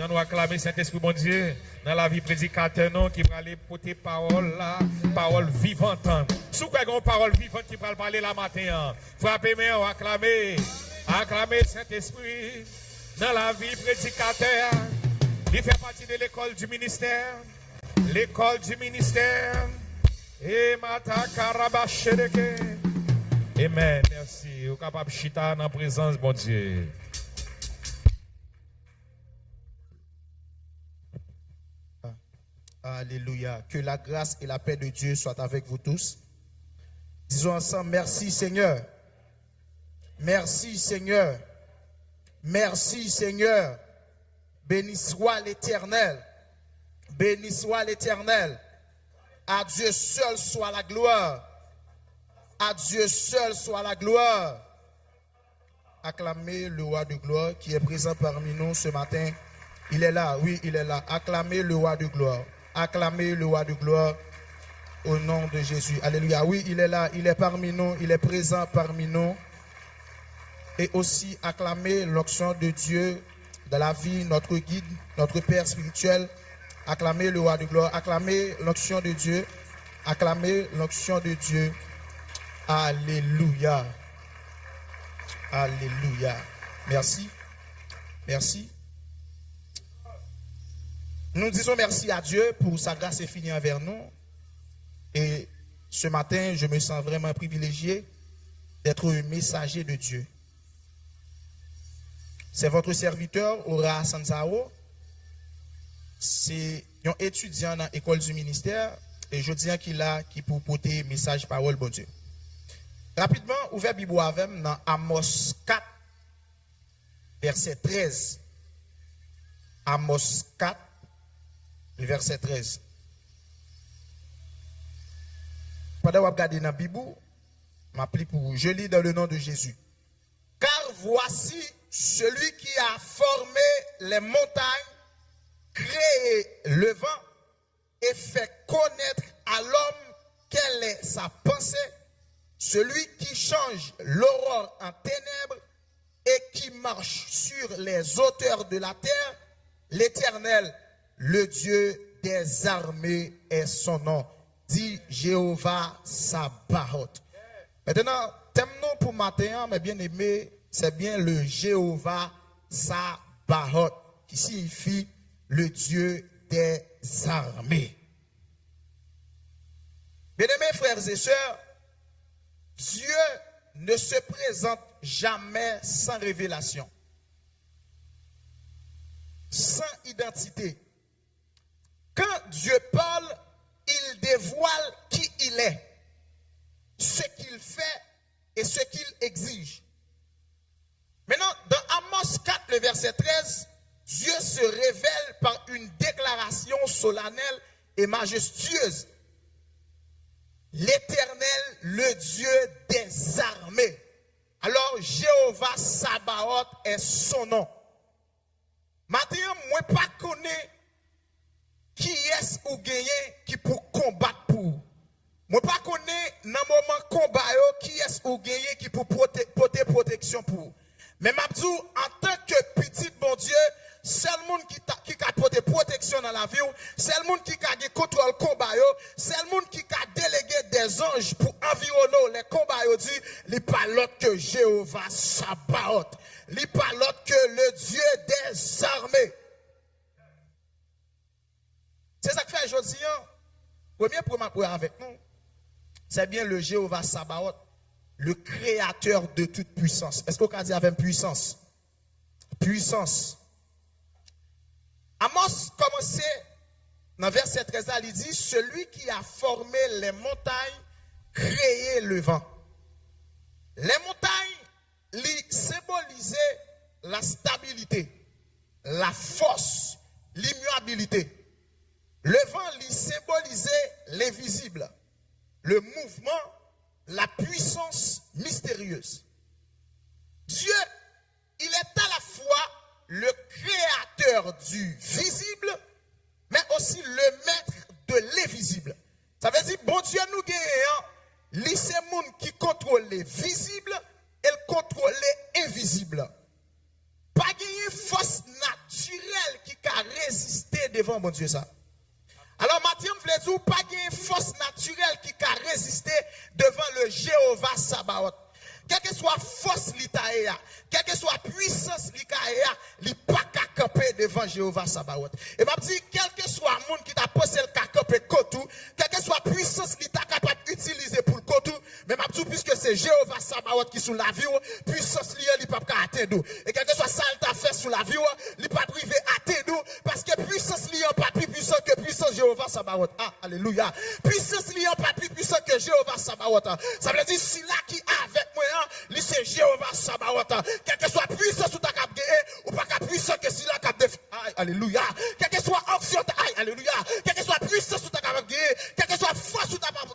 on doit acclamer Saint-Esprit, bon Dieu, dans la vie prédicateur, non, qui va aller porter parole là, parole vivante. Si vous avez une parole vivante qui va parler la matin, frappez moi, acclamer Saint-Esprit, dans la vie prédicateur. Il fait partie de l'école du ministère. L'école du ministère. Et Mata Karabashedeke. Amen. Merci. Vous êtes capable de chita dans la présence, bon Dieu. Alléluia. Que la grâce et la paix de Dieu soient avec vous tous. Disons ensemble, merci Seigneur. Merci Seigneur. Merci Seigneur. Béni soit l'Éternel. Béni soit l'Éternel. À Dieu seul soit la gloire. À Dieu seul soit la gloire. Acclamez le roi de gloire qui est présent parmi nous ce matin. Il est là, oui, il est là. Acclamez le roi de gloire. Acclamez le roi de gloire au nom de Jésus. Alléluia. Oui, il est là, il est parmi nous, il est présent parmi nous. Et aussi acclamez l'onction de Dieu dans la vie, notre guide, notre Père spirituel. Acclamez le roi de gloire. Acclamez l'onction de Dieu. Acclamez l'onction de Dieu. Alléluia. Alléluia. Merci. Merci. Nous disons merci à Dieu pour sa grâce infinie envers nous. Et ce matin, je me sens vraiment privilégié d'être un messager de Dieu. C'est votre serviteur, Ora Sansao. C'est un étudiant dans l'école du ministère. Et je dis qu'il a qui pour porter message parole, bon Dieu. Rapidement, ouvert Bible avec dans Amos 4, verset 13. Amos 4, le verset 13. Pendant que vous regardez dans la Bible, je lis dans le nom de Jésus. Car voici celui qui a formé les montagnes, créé le vent et fait connaître à l'homme quelle est sa pensée, celui qui change l'aurore en ténèbres et qui marche sur les hauteurs de la terre, l'Éternel, le Dieu des armées est son nom, dit Jéhovah Sabaoth. Maintenant, thème-nous pour matin, mes bien-aimés, c'est bien le Jéhovah Sabaoth, qui signifie le Dieu des armées. Bien-aimés frères et sœurs, Dieu ne se présente jamais sans révélation, sans identité. Quand Dieu parle, il dévoile qui il est, ce qu'il fait et ce qu'il exige. Maintenant, dans Amos 4, le verset 13, Dieu se révèle par une déclaration solennelle et majestueuse. L'Éternel, le Dieu des armées. Alors, Jéhovah Sabaoth est son nom. Maintenant, moi pas connais qui est ou gagné qui pour combattre pour. Moi pas connais dans le moment combat qui est ou gagné qui pour porter protection pour. Mais m'abdou en tant que petit bon Dieu, c'est le monde qui a porté protection dans la vie, c'est le monde qui a contrôle combat, c'est le monde qui a délégué des anges pour environner les combats, dit, il pas l'autre que Jéhovah Sabaoth, il pas l'autre que le Dieu des armées. C'est ça que fait aujourd'hui, premier point avec nous, c'est bien le Jéhovah Sabaoth, le créateur de toute puissance. Est-ce qu'on peut dire avec puissance? Puissance. Amos commençait dans verset 13, il dit, celui qui a formé les montagnes, créé le vent. Les montagnes, symbolisaient la stabilité, la force, l'immuabilité. Le vent, symbolisait l'invisible, le mouvement, la puissance mystérieuse. Dieu, il est à la fois le créateur du visible, mais aussi le maître de l'invisible. Ça veut dire, bon Dieu nous gagne, c'est le monde qui contrôle les visibles et le contrôle les invisibles. Pas de force naturelle qui a devant mon Dieu ça. Alors, Mathieu me dit, pas de force naturelle qui a résisté devant le Jéhovah Sabaoth. Quelle que soit force l'Itaïa, quelle que soit puissance l'Itaïa, il n'y a pas qu'à camper devant Jéhovah Sabaoth. Et m'a dit, quel que soit le monde qui t'a posé le qu'à camper kotou, quelle que soit puissance l'État capable d'utiliser pour le kotou, mais m'a dit, puisque c'est Jéhovah Sabaoth qui sous la vie, puissance liée, il n'y a pas qu'à atteindre. Et quel que soit ça, il t'a fait sous la vie, il n'y a pas privé atteindre, parce que puissance liée n'est pas plus puissant que puissance Jéhovah Sabaoth. Ah, alléluia. Puissance liée n'est pas plus puissant que Jéhovah Sabaoth. Ça veut dire, si là qui est avec moi, c'est Jéhovah Sabaoth. Quelle que soit puissance ou ta cap ou pas cap puissance que si la cap de alléluia. Quelle que soit action alléluia. Quelle que soit puissance ou ta cap quelle que soit force ou ta cap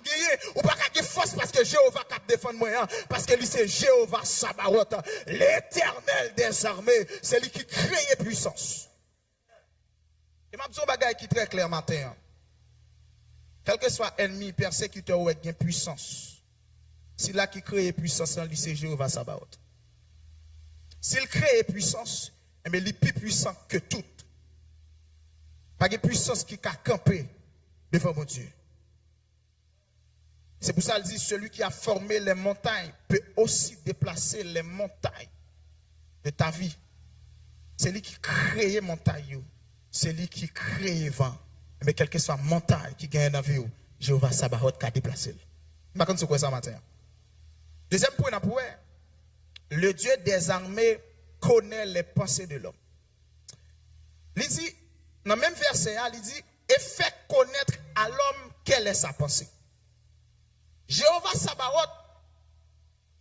ou pas cap force parce que Jéhovah cap défendre moi parce que lui c'est Jéhovah Sabaoth, l'Éternel des armées, c'est lui qui crée puissance. Et m'a dit un bagage qui est très clair matin. Quel que soit ennemi, persécuteur ou avec puissance. Si là qui crée puissance, c'est Jéhovah Sabaoth. S'il crée puissance, il est plus puissant que tout. Pas de puissance qui a campé devant mon Dieu. C'est pour ça qu'il dit, celui qui a formé les montagnes peut aussi déplacer les montagnes de ta vie. C'est lui qui crée les montagnes. C'est lui qui crée le vent. Mais quelle que soit la montagne qui gagne dans la vie, Jéhovah Sabaoth a déplacé. Je ne sais pas ce que ça matin. Deuxième point, le Dieu des armées connaît les pensées de l'homme. Il dit, dans le même verset, il dit, et fait connaître à l'homme quelle est sa pensée. Jéhovah Sabaoth,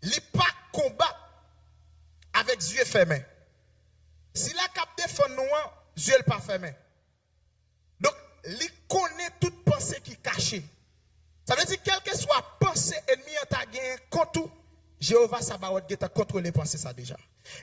il n'est pas combat avec Dieu fermé. Si la cap défend nous, Dieu n'est pas fermé. Donc, il connaît toute pensée qui est cachée. Ça veut dire, quelle que soit pensée ennemie en ta gain, contre Jéhovah Sabaoth a contrôlé pensée ça déjà.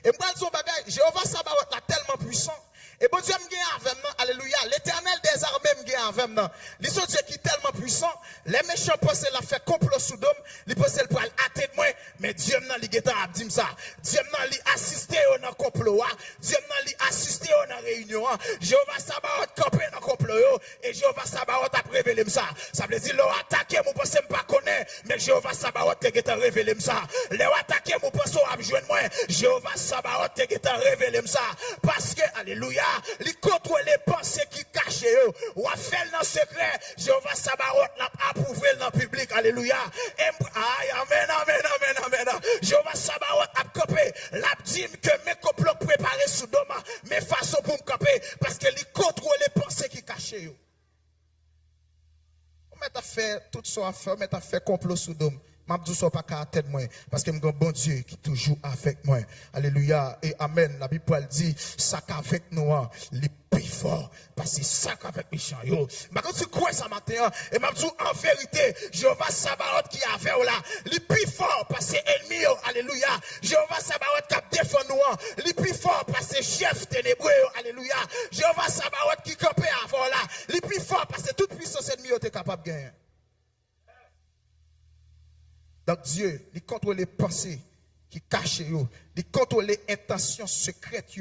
Et moi, je dis, Jéhovah Sabaoth est tellement puissant. Et bon Dieu me gagne avec moi, alléluia. L'Éternel des armées me gagne avec moi. Les Dieu qui est tellement puissant, les méchants pensent la fait complot sous d'homme, ils pensent pour atteindre moi, mais Dieu m'a dit dit ça. Dieu m'a dit assister au complot, Dieu m'a dit assister au réunion. Jéhovah Sabaoth campé dans complot et Jéhovah Sabaoth a révélé ça. Ça veut dire l'on attaquer, mon pense pas connaître, mais Jéhovah Sabaoth a révélé ça. L'on attaquer, mon pense à joindre moi, Jéhovah Sabaoth a révélé ça parce que alléluia. Il contrôle les pensées qui cachent ou a fait dans le secret. Jéhovah Sabaoth l'a approuvé dans le public. Alléluia. Amen. Jéhovah Sabaoth a campé. L'a dit que mes complots préparés sous doma, mes façons pour me camper. Parce que il contrôle les pensées qui cachent. On m'a fait tout ça à faire, on m'a fait complot sous doma. M'abdou so pas qu'à tête moi parce que m'gon bon Dieu qui toujours avec moi. Alléluia et amen. La Bible dit ça qu'avec nous les plus fort parce que ça qu'avec méchant yo. Mais quand tu crois ça matin et m'abdou en vérité Jéhovah Sabaoth qui a fait là, les plus fort parce que ennemi alléluia. Jéhovah Sabaoth qui défend nous, les plus fort parce que chef ténébreux alléluia. Jéhovah Sabaoth qui campé avant là, les plus fort parce que toute puissance ennemie est capable de gagner. Donc Dieu, il contrôle les pensées qui cachent, il contrôle les intentions secrètes,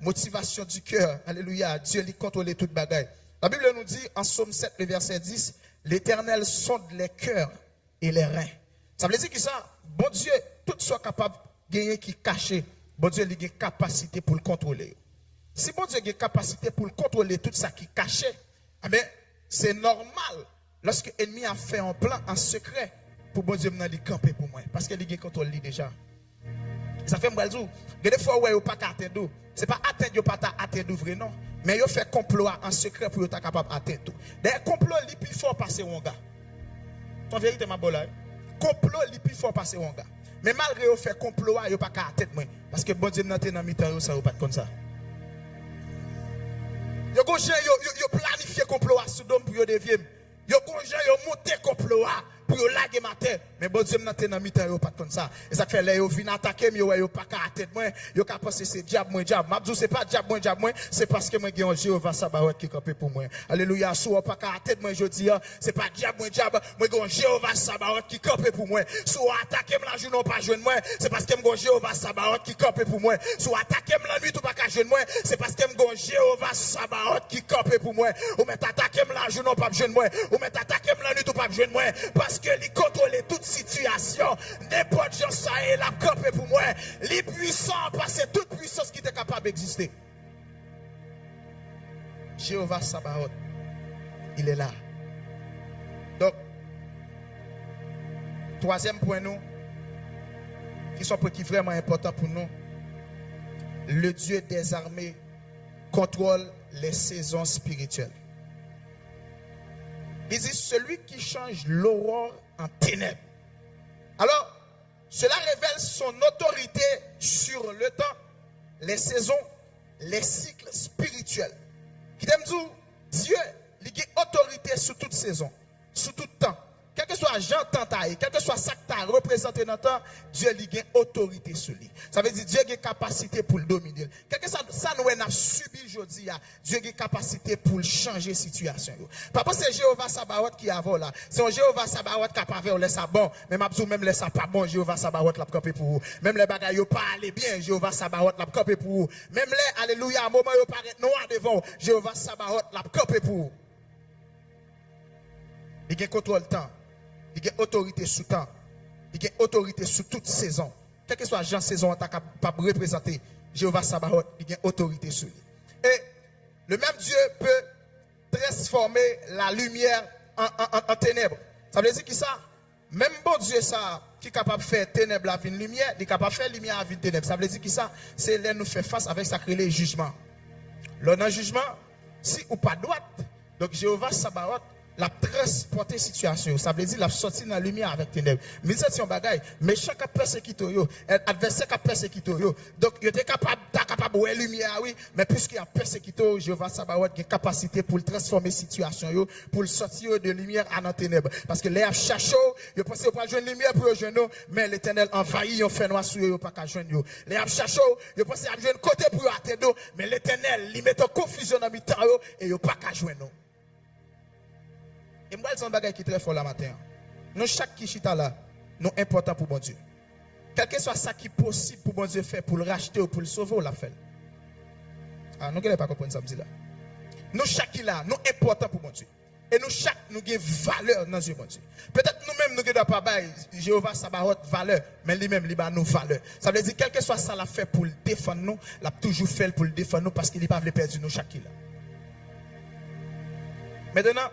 motivation du cœur. Alléluia. Dieu, il contrôle toute bagaille. La Bible nous dit en Psaume 7, le verset 10, l'Éternel sonde les cœurs et les reins. Ça veut dire que ça, bon Dieu, tout soit capable de gagner qui cache, bon Dieu, il a une capacité pour le contrôler. Si bon Dieu a une capacité pour le contrôler tout ça qui cache, c'est normal lorsque l'ennemi a fait un plan en secret. Pour bon Dieu m'en camper pour moi parce que il contrôle lui déjà. Ça fait moi dire des fois ouais pas atteindre. C'est pas atteindre pas atteindre vrai non, mais yo fait complot en secret pour être capable atteindre. Des complot li plus fort passer un gars. En vérité ma bolay. Complot li plus fort passer un gars. Mais malgré yo fait complot yo pas atteindre moi parce que bon Dieu m'en dans mi-temps ça pas comme ça. Yo planifié complot à Sodome pour yo devienne. Yo monté complot pour yo laguer matin, Mais bon Dieu m'a dans mi-temps yo pas comme ça. Et ça fait là yo vinn attaquer moi yo pas qu'à tête moi, yo ka penser c'est diable moi diable. M'a dit c'est pas diable moi, c'est parce que moi gen un Jéhovah Sabaoth qui campé pour moi. Alléluia, sou pas qu'à tête moi je dis c'est pas diable moi gen un Jéhovah Sabaoth qui campé pour moi. Sou attaquer la journée pas joindre moi, c'est parce que mon Jéhovah Sabaoth qui campé pour moi. Sou attaquer la nuit ou pas qu'à joindre moi, c'est parce que mon Jéhovah Sabaoth qui campé pour moi. Ou met attaquer la journée pas joindre moi, ou met attaquer la nuit ou pas joindre moi parce que il contrôle toute situation. N'importe gens ça est la campé pour moi. Les puissants parce que toute puissance qui est capable d'exister. Jéhovah Sabaoth, il est là. Donc, troisième point nous, qui sont qui vraiment important pour nous, le Dieu des armées contrôle les saisons spirituelles. Il dit celui qui change l'aurore en ténèbres. Alors, cela révèle son autorité sur le temps, les saisons, les cycles spirituels. Qui t'aime dire, Dieu, il a autorité sur toute saison, sur tout temps. Quel que soit Jean Tantaï, quel que soit ça que tu as représenté dans le temps, Dieu a autorité sur lui. Ça veut dire Dieu a capacité pour le dominer. Quel que soit ça nous avons subi aujourd'hui, Dieu a capacité pour changer la situation. Papa, c'est Jéhovah Sabaoth qui a là. C'est un Jéhovah Sabaoth qui a pas fait ça bon, mais même laisse ça pas bon, Jéhovah Sabaoth l'a campé pour vous. Même les bagailles pas aller bien, Jéhovah Sabaoth l'a campé pour vous. Même les alléluia, à un moment où paraît noir devant, Jéhovah Sabaoth l'a campé pour vous. Il a contrôle le temps. Il a autorité sous temps. Il a autorité sous toute saison. Quelle que soit la saison, tu capable de représenter Jéhovah Sabaoth, il a autorité sur lui. Et le même Dieu peut transformer la lumière en ténèbres. Ça veut dire que ça, même bon Dieu ça, qui est capable de faire ténèbres à une lumière, il est capable de faire lumière à une ténèbres. Ça veut dire que ça, c'est là nous fait face avec ça créer le jugement. Là, dans le jugement, si ou pas droite, donc Jéhovah Sabaoth, la transporter situation, ça veut dire la sortir dans la lumière avec ténèbres. Mais c'est un bagaille, mais chaque persécuteur, adversaire qui persécuté, donc il est capable de voir lumière, oui, mais puisqu'il y a persécuteur, Jéhovah Sabaoth a une capacité pour transformer situation, pour sortir de lumière à la ténèbres. Parce que l'air chaud, il pense pas joindre lumière pour joindre, mais l'Éternel envahit, on fait noir sur eux, pas qu'à joindre. L'air chaud, il pense à joindre côté pour atteindre, mais l'Éternel, il met en confusion dans mi-temps et il pas qu'à joindre. Et moi, c'est un bagage qui est très fort là matin. Nous, chaque qui chita là, nous important pour bon Dieu. Quel que soit ça qui est possible pour bon Dieu faire, pour le racheter ou pour le sauver, on l'a fait. Ah, nous ne pas comprendre ça, là. Nous, chaque qui là, nous important pour bon Dieu. Et nous, chaque, nous avons valeur dans Dieu, bon Dieu. Peut-être nous-mêmes, nous n'avons pas Jéhovah Sabaoth valeur, mais lui-même, il a nos valeurs. Ça veut dire, quel que soit ça, l'a fait pour le défendre nous, l'a toujours fait pour le défendre nous parce qu'il n'est pas perdu nous, chaque qui là. Maintenant,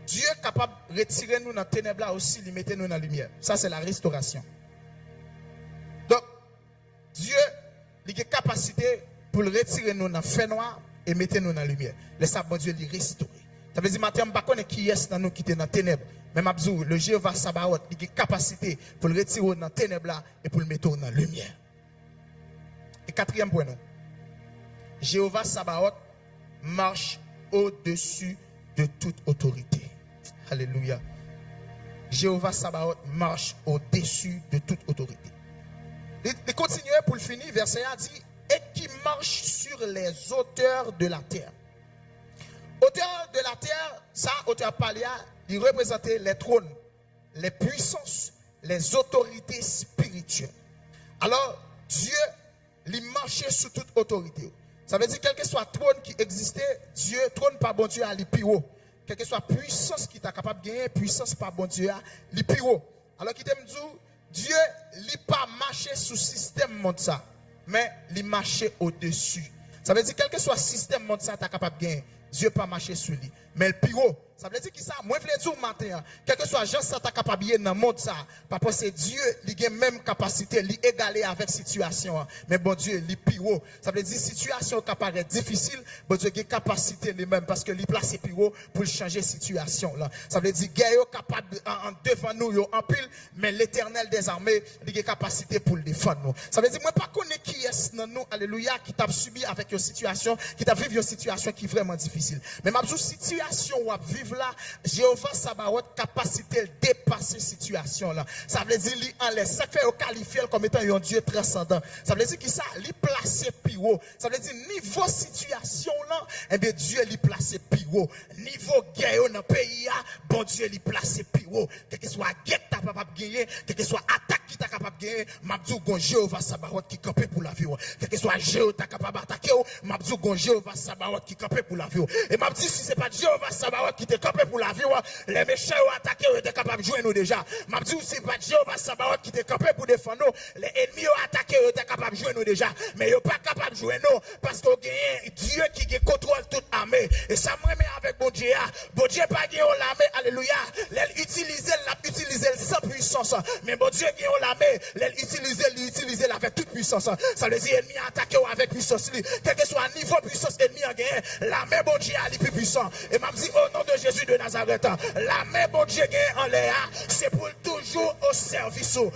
Dieu est capable de retirer nous dans la ténèbre là aussi, de mettre nous dans la lumière. Ça, c'est la restauration. Donc, Dieu a la capacité pour retirer nous dans le fait noir et mettre nous dans la lumière. Laissez bon Dieu le restaurer. Ça veut dire, maintenant, je ne sais pas qui est dans nous qui est dans la ténèbre. Mais Mabzou, le Jéhovah Sabaoth, il a la capacité pour le retirer dans la ténèbre là et pour le mettre dans la lumière. Et quatrième point, nous. Jéhovah Sabaoth marche au-dessus de toute autorité. Alléluia. Jéhovah Sabaoth marche au-dessus de toute autorité. Il continue pour le finir, verset 1 dit, et qui marche sur les hauteurs de la terre. Hauteur de la terre, ça, hauteur palia, il représentait les trônes, les puissances, les autorités spirituelles. Alors, Dieu, il marchait sur toute autorité. Ça veut dire, quel que soit trône qui existait, Dieu, trône par bon Dieu, à l'épiro. Quelle que soit puissance qui est capable de gagner, puissance par bon Dieu, l'épiro. Alors, qui t'aime dire, Dieu, il n'a pas marché sous le système monde ça, mais il marche au-dessus. Ça veut dire, quel que soit le système monde ça, tu es capable de gagner. Dieu pas marcher sur lui. Mais le piro, ça veut dire que ça, moi je veux dire matin, quel que soit gens ça ta capable dans le monde ça, parce que c'est Dieu qui a même capacité, li égaler avec situation. Mais bon Dieu, li piro, ça veut dire situation qui paraît difficile, bon Dieu a capacité lui-même parce que li place piro pour changer situation là. Ça veut dire guerre capable en devant nous en pile, mais l'Éternel des armées, il a capacité pour le défendre nous. Ça veut dire moi pas connaître qui est dans nous, alléluia, qui t'a subi avec une situation, qui t'a vécu une situation qui est vraiment difficile. Mais ma situation situation où vous vivez là, Jéhovah Sabaoth capacité de dépasser situation là. Ça veut dire lui en laisse. Ça fait qualifier comme étant un Dieu transcendant. Ça veut dire qu'il ça lui placer plus haut. Ça veut dire niveau situation là, eh bien Dieu lui placer plus haut. Niveau guerre dans le pays là, bon Dieu lui placer plus haut. Quel que soit guerre tu capable de gagner, quel que soit attaque qui tu capable de gagner, m'abdou gon Jéhovah Sabaoth qui camper pour la vie. Quel que soit Jéhovah tu capable d'attaquer, m'abdou gon Jéhovah Sabaoth qui camper pour la vie. Et m'abdou si c'est pas Jéhovah Sabaoth qui te camper pour la vie, les méchants attaquer étaient capables de jouer nous déjà. M'abdou si c'est pas Jéhovah Sabaoth qui te camper pour défendre nous, les ennemis attaquer étaient capables de jouer nous déjà. Mais ils pas capable de jouer nous parce qu'on gagne Dieu qui contrôle toute armée. Et ça me remet avec bon Dieu. Bon Dieu pas gagné l'armée, alléluia. L'utiliser sans puissance. Mais bon Dieu gagné l'armée, l'utiliser avec toute puissance. Ça veut dire ennemi attaqué avec puissance. Quel que soit le niveau de puissance ennemi a gagné, l'armée bon Dieu est plus puissant. Et m'a dit au nom de Jésus de Nazareth, l'armée bon Dieu gagné en l'air, c'est pour toujours au service. Au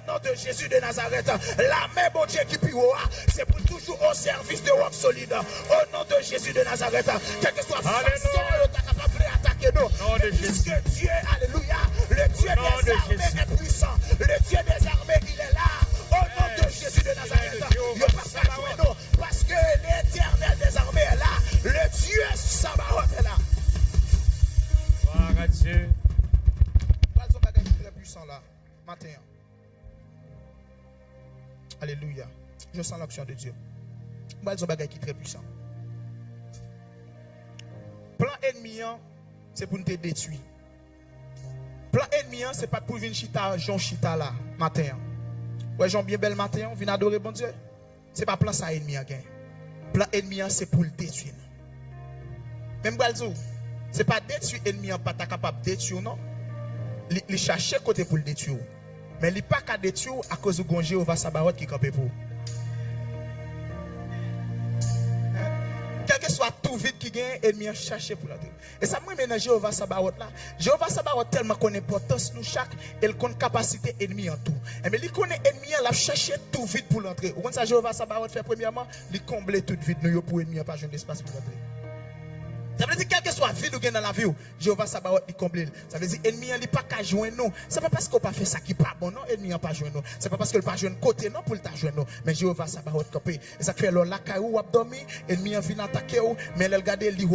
nom de Jésus de Nazareth, l'armée bon Dieu qui puis c'est pour toujours au service de l'homme solide. Au nom de Jésus de Nazareth, quel que soit la façon dont tu es capable d'attaquer nous, puisque Dieu, alléluia, le Dieu des armées est puissant, le Dieu des armées il est là. Au nom de Jésus de Nazareth, il n'y a pas qu'à jouer nous, parce que l'éternel des armées est là, le Dieu Sabaoth est là. Gloire à Dieu. Quels sont les très puissants là, matin? Alléluia. Je sens l'action de Dieu. Quels sont les bagages qui très puissants? Plan ennemi, c'est pour nous détruire. Plan ennemi, c'est pas pour venir chita, Jean chita là, matin. Ouais, Jean bien bel matin, venir adorer bon Dieu. C'est pas plan ça ennemi. Plan ennemi, c'est pour le détruire. Même Balzo, c'est pas détruire ennemi, pas capable de détruire, non. Il cherche côté pour le détruire. Mais il n'est pas qu'à détruire à cause de Jéhovah Sabaoth qui campe pour. Quel que soit tout vide qui gagne, ennemi a cherché pour la détruire. Et ça me ménage Jéhovah Sabaoth là. Jéhovah Sabaoth tellement connaît l'importance nous chaque, il connaît capacité ennemi en tout. Et mais il connaît ennemi, il a cherché tout vide pour l'entrer. Quand ça Jéhovah Sabaoth fait premièrement, il comble tout vide nous pour ennemi pas jeune espace pour l'entrer. Ça veut dire quel que soit vide ou gain dans la vie, Jéhovah Sabaoth il comble. Ça veut dire ennemi il pas qu'à joindre nous. C'est pas parce qu'on pas fait ça qui pas bon non, ennemi pas joindre nous. C'est pas parce que pas joindre côté non pour le ta joindre nous, mais Jéhovah Sabaoth campé. Et ça fait la caillou a dormi, ennemi vient attaquer ou, mais il regarde li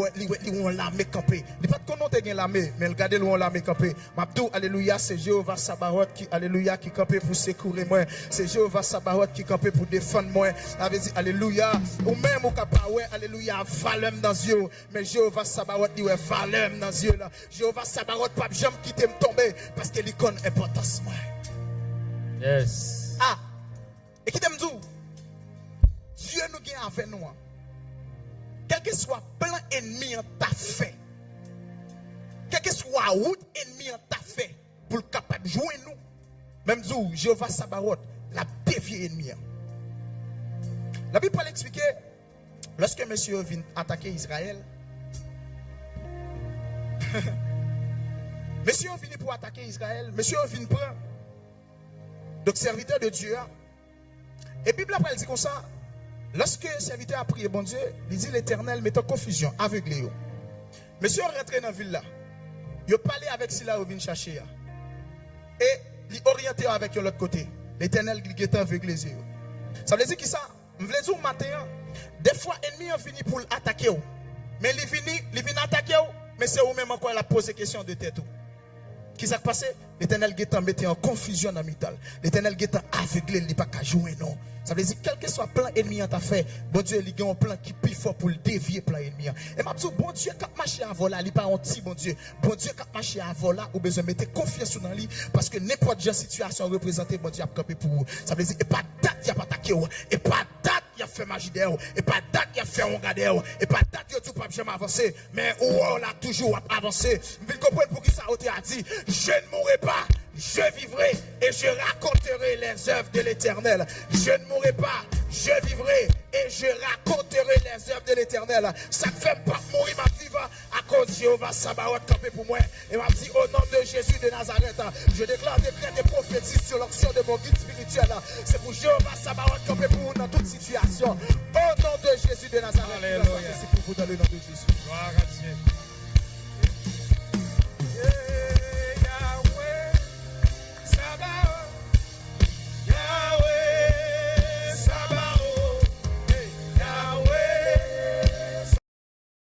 on l'armée campé. Il pas qu'on te gain l'armée, mais regarde li on l'armée campé. M'abdou alléluia, c'est Jéhovah Sabaoth qui alléluia qui campé pour secourir moi. C'est Jéhovah Sabaoth qui campé pour défendre moi. Ça veut dire alléluia, ou même au capable alléluia, valeur dans Dieu, mais Jéhovah Sabaoth dit ouais valeur dans Dieu là. Jéhovah Sabaoth pas jamais quitter me tomber parce que il connaît importance moi. Yes. Ah. Et qui t'aime tout? Dieu nous gagne avec nous. Quel que soit plan ennemi en ta fait. Quel que soit route ennemi en ta fait pour le capable de jouer nous. Même Zou, Jéhovah Sabaoth la dévié ennemi. La Bible peut l'expliquer lorsque monsieur vient attaquer Israël. Monsieur vient pour attaquer Israël, monsieur vient prendre. Donc serviteur de Dieu. Et Bible après dit comme ça, lorsque le serviteur a prié bon Dieu, il dit l'Éternel met en confusion, aveuglé. Monsieur rentré dans la ville là. Il a parlé avec celui-là où vient chercher. Et il orienté avec l'autre côté. L'Éternel qui est aveuglé. Ça veut dire que ça, je veux dire matin, des fois l'ennemi a fini pour attaquer. Mais il vient attaquer, mais c'est vous-même encore la poser question de tête. Qui s'est passé? L'Éternel qui mettait en confusion dans le métal. L'Éternel qui est aveuglé, il n'est pas qu'à jouer, non. Ça veut dire, quel que soit plan ennemi en ta fait, bon Dieu, il y a un plan qui est plus fort pour le dévier, plan ennemi. Et m'a dit, bon Dieu, quand marcher à voler, il n'est pas un petit bon Dieu. Bon Dieu, quand marcher à voler, ou besoin de mettre confiance dans lui, parce que n'importe quelle situation représentée, bon Dieu a campé pour vous. Ça veut dire, et pas date, il n'y a pas attaqué, et pas date, il a fait magie d'air, et pas date, il a fait un gars d'air, et pas date, il a tout pas jamais avancé, mais on a toujours avancé. Vous comprenez pour qui ça a dit, je ne mourrai pas. Je vivrai et je raconterai les œuvres de l'Éternel. Je ne mourrai pas, je vivrai et je raconterai les œuvres de l'Éternel. Ça ne fait pas mourir ma vie à cause de Jéhovah Sabaoth campé pour moi. Et m'a dit au nom de Jésus de Nazareth, je déclare des prêts et prophéties sur l'action de mon guide spirituel. C'est pour Jéhovah Sabaoth campé pour nous dans toute situation.